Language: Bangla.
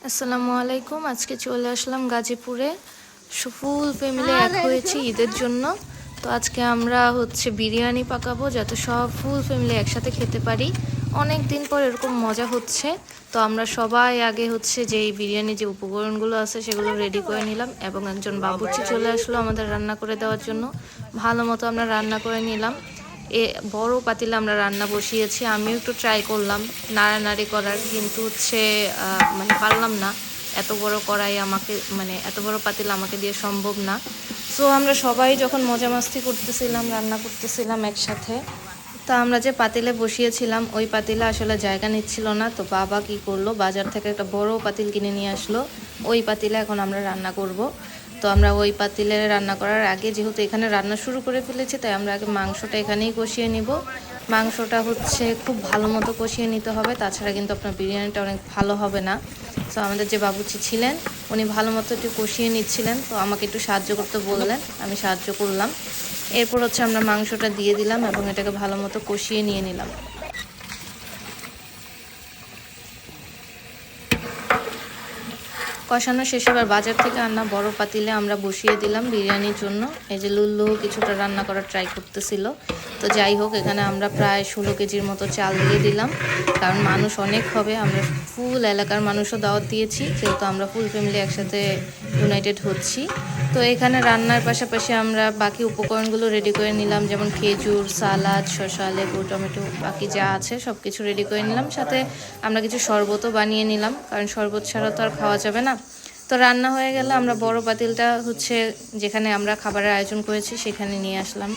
আসসালামু আলাইকুম। আজকে চলে আসলাম গাজীপুরে। ফুল ফ্যামিলি এক হয়েছে ঈদের জন্য। তো আজকে আমরা বিরিয়ানি পাকাবো যাতে সব ফুল ফ্যামিলি একসাথে খেতে পারি। অনেক দিন পর এরকম মজা হচ্ছে। তো আমরা সবাই আগে যে এই বিরিয়ানি যে উপকরণগুলো আছে সেগুলো রেডি করে নিলাম এবং একজন বাবুর্চি চলে আসলো আমাদের রান্না করে দেওয়ার জন্য। ভালো মতো আমরা রান্না করে নিলাম। বড় পাতিলে আমরা রান্না বসিয়েছি। আমিও একটু ট্রাই করলাম নাড়ানাড়ি করার, কিন্তু মানে পারলাম না। এত বড় কড়াই আমাকে এত বড় পাতিল আমাকে দিয়ে সম্ভব না। সো আমরা সবাই যখন মজা মাস্তি করতেছিলাম, রান্না করতেছিলাম একসাথে। তা আমরা যে পাতিলে বসিয়েছিলাম ওই পাতিলে আসলে জায়গা নিচ্ছিল না। তো বাবা কি করলো, বাজার থেকে একটা বড় পাতিল কিনে নিয়ে আসলো। ওই পাতিলে এখন আমরা রান্না করব। তো আমরা ওই পাতিলে রান্না করার আগে, যেহেতু এখানে রান্না শুরু করে ফেলেছি, তাই আমরা আগে মাংসটা এখানেই কষিয়ে নিব। মাংসটা খুব ভালো মতো কষিয়ে নিতে হবে, তাছাড়া কিন্তু আপনার বিরিয়ানিটা অনেক ভালো হবে না। তো আমাদের যে বাবুর্চি ছিলেন উনি ভালো মতো একটু কষিয়ে নিচ্ছিলেন, তো আমাকে একটু সাহায্য করতে বললেন, আমি সাহায্য করলাম। এরপর আমরা মাংসটা দিয়ে দিলাম এবং এটাকে ভালো মতো কষিয়ে নিয়ে নিলাম। কষানো শেষে এবার বাজার থেকে আনা বড় পাতিলে আমরা বসিয়ে দিলাম বিরিয়ানির জন্য। এই যে লুল্লু কিছুটা রান্না করার ট্রাই করতেছিল। তো যাই হোক, এখানে আমরা প্রায় 16 কেজির মতো চাল দিয়ে দিলাম, কারণ মানুষ অনেক হবে। আমরা ফুল এলাকার মানুষও দাওয়াত দিয়েছি, যেহেতু আমরা ফুল ফ্যামিলি একসাথে ইউনাইটেড হচ্ছি। তো এখানে রান্নার পাশাপাশি আমরা বাকি উপকরণগুলো রেডি করে নিলাম, যেমন খেজুর, সালাদ, শসা, লেবু, টমেটো, বাকি যা আছে সব কিছু রেডি করে নিলাম। সাথে আমরা কিছু শরবতও বানিয়ে নিলাম, কারণ শরবত ছাড়া তো আর খাওয়া যাবে না। তো রান্না হয়ে গেলে আমরা বড় পাতিলটা যেখানে আমরা খাবারের আয়োজন করেছি সেখানে নিয়ে আসলাম।